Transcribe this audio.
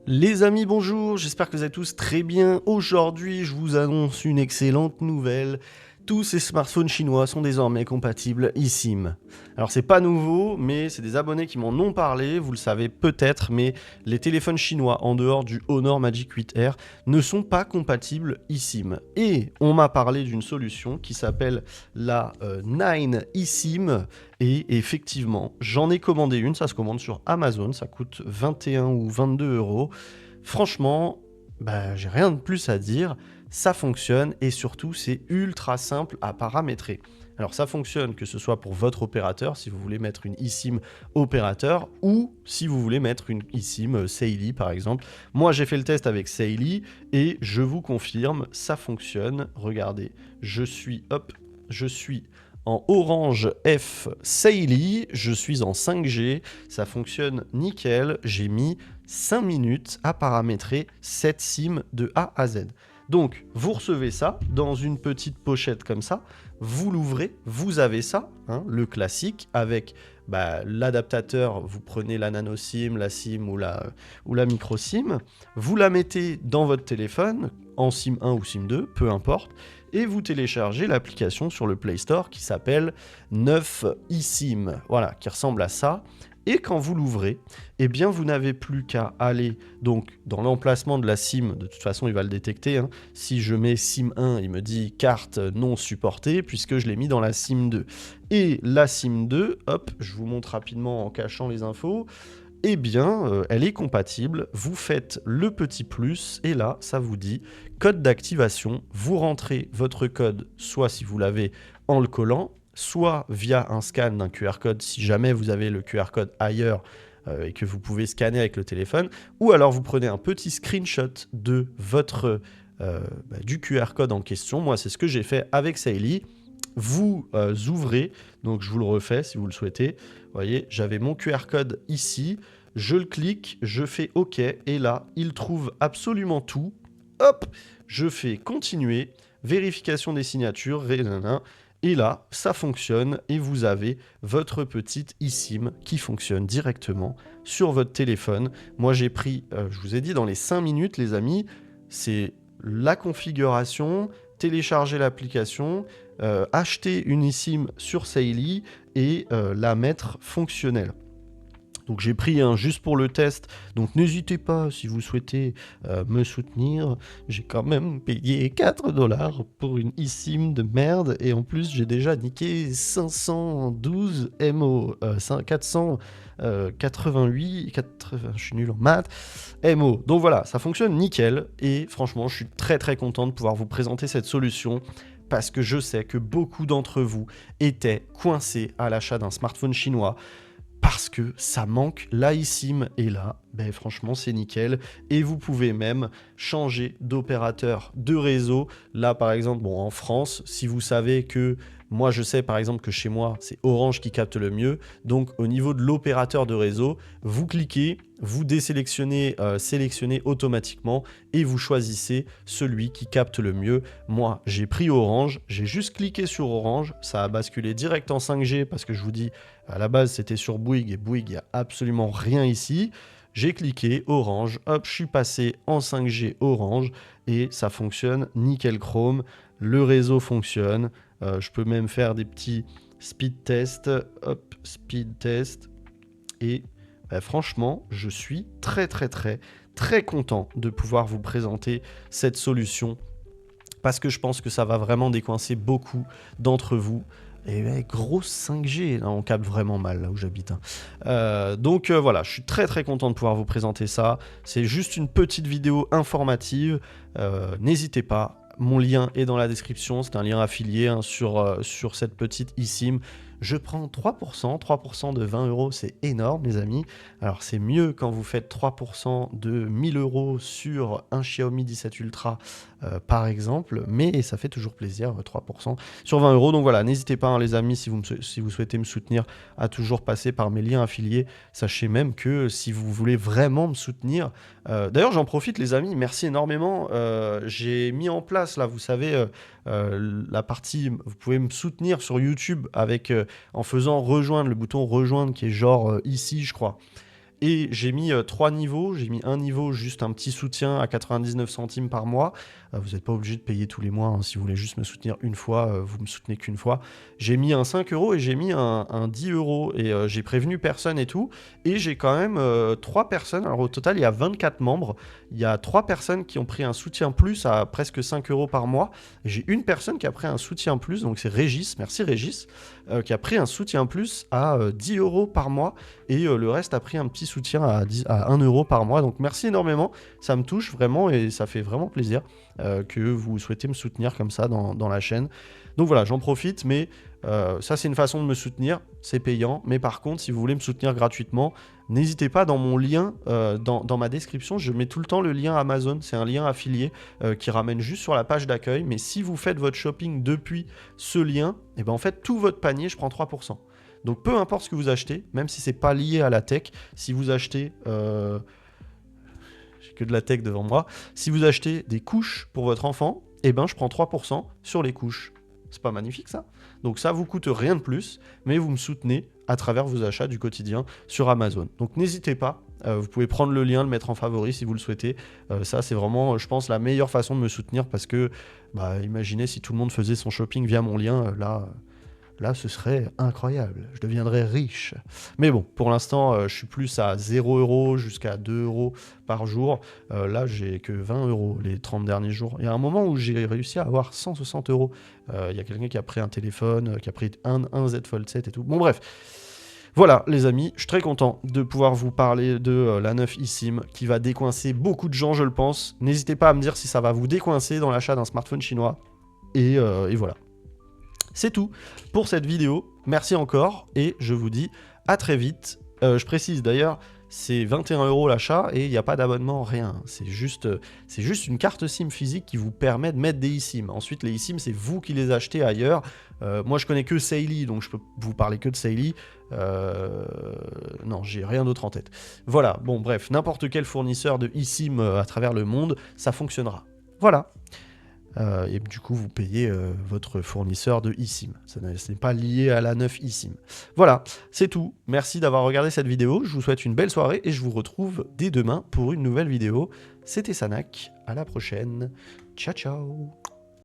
Les amis, bonjour, j'espère que vous êtes tous très bien. Aujourd'hui, je vous annonce une excellente nouvelle. Tous ces smartphones chinois sont désormais compatibles eSIM. Alors c'est pas nouveau, mais c'est des abonnés qui m'en ont parlé, vous le savez peut-être, mais les téléphones chinois en dehors du Honor Magic 8R ne sont pas compatibles eSIM. Et on m'a parlé d'une solution qui s'appelle la 9 eSIM. Et effectivement, j'en ai commandé une, ça se commande sur Amazon, ça coûte 21 ou 22 euros. Franchement, j'ai rien de plus à dire, ça fonctionne et surtout c'est ultra simple à paramétrer. Alors ça fonctionne que ce soit pour votre opérateur, si vous voulez mettre une eSIM opérateur, ou si vous voulez mettre une eSIM Saily par exemple. Moi j'ai fait le test avec Saily et je vous confirme, ça fonctionne. Regardez, je suis en Orange F Saily, je suis en 5G, ça fonctionne nickel, j'ai mis 5 minutes à paramétrer cette SIM de A à Z. Donc, vous recevez ça dans une petite pochette comme ça, vous l'ouvrez, vous avez ça, hein, le classique, avec l'adaptateur, vous prenez la nano SIM, la SIM ou la micro SIM, vous la mettez dans votre téléphone, en SIM 1 ou SIM 2, peu importe, et vous téléchargez l'application sur le Play Store qui s'appelle 9 eSIM, voilà, qui ressemble à ça. Et quand vous l'ouvrez, eh bien vous n'avez plus qu'à aller donc dans l'emplacement de la SIM, de toute façon il va le détecter, hein. Si je mets SIM 1, il me dit carte non supportée puisque je l'ai mis dans la SIM 2. Et la SIM 2, hop, je vous montre rapidement en cachant les infos, eh bien, elle est compatible, vous faites le petit plus, et là, ça vous dit code d'activation, vous rentrez votre code, soit si vous l'avez en le collant, soit via un scan d'un QR code, si jamais vous avez le QR code ailleurs, et que vous pouvez scanner avec le téléphone, ou alors vous prenez un petit screenshot de du QR code en question. Moi, c'est ce que j'ai fait avec Saily. Vous ouvrez, donc je vous le refais si vous le souhaitez. Vous voyez, j'avais mon QR code ici, je le clique, je fais OK, et là, il trouve absolument tout. Hop, je fais continuer, vérification des signatures, et là, ça fonctionne, et vous avez votre petite eSIM qui fonctionne directement sur votre téléphone. Moi, j'ai pris, je vous ai dit, dans les 5 minutes, les amis, c'est la configuration, télécharger l'application, acheter une eSIM sur Saily et la mettre fonctionnelle. Donc j'ai pris un juste pour le test, donc n'hésitez pas si vous souhaitez me soutenir, j'ai quand même payé 4 dollars pour une eSIM de merde et en plus j'ai déjà niqué 512 MO, 488, 80, je suis nul en maths, MO. Donc voilà, ça fonctionne nickel et franchement je suis très très content de pouvoir vous présenter cette solution parce que je sais que beaucoup d'entre vous étaient coincés à l'achat d'un smartphone chinois parce que ça manque, la eSIM est là, franchement c'est nickel, et vous pouvez même changer d'opérateur de réseau. Là par exemple, en France, si vous savez que, moi je sais par exemple que chez moi c'est Orange qui capte le mieux, donc au niveau de l'opérateur de réseau, vous cliquez, vous désélectionnez, sélectionnez automatiquement et vous choisissez celui qui capte le mieux. Moi j'ai pris Orange, j'ai juste cliqué sur Orange, ça a basculé direct en 5G parce que je vous dis, à la base c'était sur Bouygues et Bouygues il n'y a absolument rien ici. J'ai cliqué Orange, hop, je suis passé en 5G Orange et ça fonctionne nickel chrome. Le réseau fonctionne. Je peux même faire des petits speed tests. Hop, speed test. Et franchement, je suis très très très très content de pouvoir vous présenter cette solution parce que je pense que ça va vraiment décoincer beaucoup d'entre vous. Et grosse 5G, là, on capte vraiment mal là où j'habite. Donc voilà, je suis très très content de pouvoir vous présenter ça. C'est juste une petite vidéo informative. N'hésitez pas, mon lien est dans la description. C'est un lien affilié sur cette petite eSIM. Je prends 3%, 3% de 20 euros, c'est énorme les amis. Alors c'est mieux quand vous faites 3% de 1000 euros sur un Xiaomi 17 Ultra par exemple, mais ça fait toujours plaisir, 3% sur 20 euros. Donc voilà, n'hésitez pas les amis, si vous souhaitez me soutenir, à toujours passer par mes liens affiliés. Sachez même que si vous voulez vraiment me soutenir, d'ailleurs j'en profite les amis, merci énormément. J'ai mis en place là, vous savez, la partie, vous pouvez me soutenir sur YouTube avec en faisant rejoindre, le bouton rejoindre qui est genre ici je crois. Et j'ai mis 3 niveaux. J'ai mis un niveau, juste un petit soutien à 99 centimes par mois. Vous n'êtes pas obligé de payer tous les mois. Hein. Si vous voulez juste me soutenir une fois, vous me soutenez qu'une fois. J'ai mis un 5 € et j'ai mis un 10 €. Et j'ai prévenu personne et tout. Et j'ai quand même 3 personnes. Alors au total, il y a 24 membres. Il y a 3 personnes qui ont pris un soutien plus à presque 5 € par mois. J'ai une personne qui a pris un soutien plus. Donc c'est Régis. Merci Régis. Qui a pris un soutien plus à 10 € par mois. Et le reste a pris un petit soutien à 1 € par mois. Donc merci énormément, ça me touche vraiment et ça fait vraiment plaisir que vous souhaitez me soutenir comme ça dans la chaîne. Donc voilà, j'en profite, mais ça c'est une façon de me soutenir, c'est payant. Mais par contre, si vous voulez me soutenir gratuitement, n'hésitez pas dans mon lien, dans ma description, je mets tout le temps le lien Amazon, c'est un lien affilié qui ramène juste sur la page d'accueil. Mais si vous faites votre shopping depuis ce lien, et ben en fait tout votre panier, je prends 3%. Donc peu importe ce que vous achetez, même si c'est pas lié à la tech, si vous achetez, j'ai que de la tech devant moi, si vous achetez des couches pour votre enfant, eh ben je prends 3% sur les couches. C'est pas magnifique ça? Donc ça vous coûte rien de plus, mais vous me soutenez à travers vos achats du quotidien sur Amazon. Donc n'hésitez pas, vous pouvez prendre le lien, le mettre en favori si vous le souhaitez. Ça c'est vraiment, je pense, la meilleure façon de me soutenir parce que, imaginez si tout le monde faisait son shopping via mon lien, Là, ce serait incroyable. Je deviendrais riche. Mais bon, pour l'instant, je suis plus à 0 € jusqu'à 2 € par jour. Là, j'ai que 20 € les 30 derniers jours. Il y a un moment où j'ai réussi à avoir 160 €. Il y a quelqu'un qui a pris un téléphone, qui a pris un Z Fold 7 et tout. Bon, bref. Voilà, les amis, je suis très content de pouvoir vous parler de la 9 eSIM qui va décoincer beaucoup de gens, je le pense. N'hésitez pas à me dire si ça va vous décoincer dans l'achat d'un smartphone chinois. Et voilà. C'est tout pour cette vidéo. Merci encore et je vous dis à très vite. Je précise d'ailleurs, c'est 21 € l'achat et il n'y a pas d'abonnement, rien. C'est juste une carte SIM physique qui vous permet de mettre des eSIM. Ensuite, les eSIM, c'est vous qui les achetez ailleurs. Moi, je connais que Saily, donc je peux vous parler que de Saily. Non, j'ai rien d'autre en tête. Voilà, bon, bref, n'importe quel fournisseur de eSIM à travers le monde, ça fonctionnera. Voilà. Et du coup, vous payez votre fournisseur de eSIM. Ce n'est pas lié à la 9 eSIM. Voilà, c'est tout. Merci d'avoir regardé cette vidéo. Je vous souhaite une belle soirée et je vous retrouve dès demain pour une nouvelle vidéo. C'était Sanac. À la prochaine. Ciao, ciao.